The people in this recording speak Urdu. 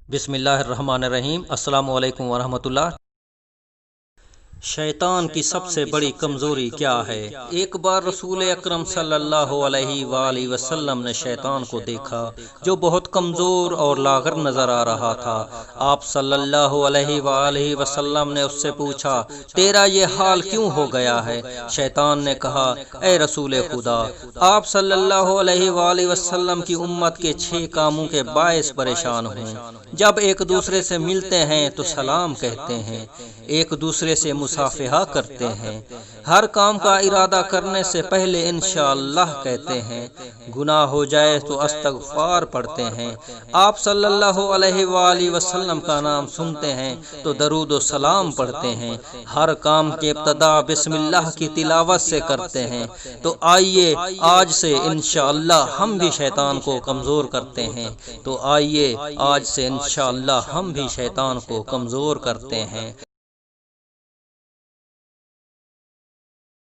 بسم اللہ الرحمن الرحیم۔ السلام علیکم ورحمۃ اللہ۔ شیطان کی سب سے بڑی کمزوری کیا ہے؟ ایک بار رسول اکرم صلی اللہ علیہ وآلہ وسلم نے شیطان کو دیکھا جو بہت کمزور اور لاغر نظر آ رہا تھا۔ آپ صلی اللہ علیہ وآلہ وسلم نے اس سے پوچھا، تیرا یہ حال کیوں ہو گیا ہے؟ شیطان نے کہا، اے رسول خدا، آپ صلی اللہ علیہ وآلہ وسلم کی امت کے 6 کاموں کے باعث پریشان ہوں۔ جب ایک دوسرے سے ملتے ہیں تو سلام کہتے ہیں، ایک دوسرے سے مصافحہ کرتے ہیں، ہر کام کا ارادہ کرنے سے پہلے انشاءاللہ کہتے ہیں، گناہ ہو جائے تو استغفار پڑھتے ہیں، آپ صلی اللہ علیہ وآلہ وسلم کا نام سنتے ہیں تو درود و سلام پڑھتے ہیں، ہر کام کی ابتدا بسم اللہ کی تلاوت سے کرتے ہیں۔ تو آئیے آج سے انشاءاللہ ہم بھی شیطان کو کمزور کرتے ہیں، تو آئیے آج سے انشاءاللہ ہم بھی شیطان کو کمزور کرتے ہیں۔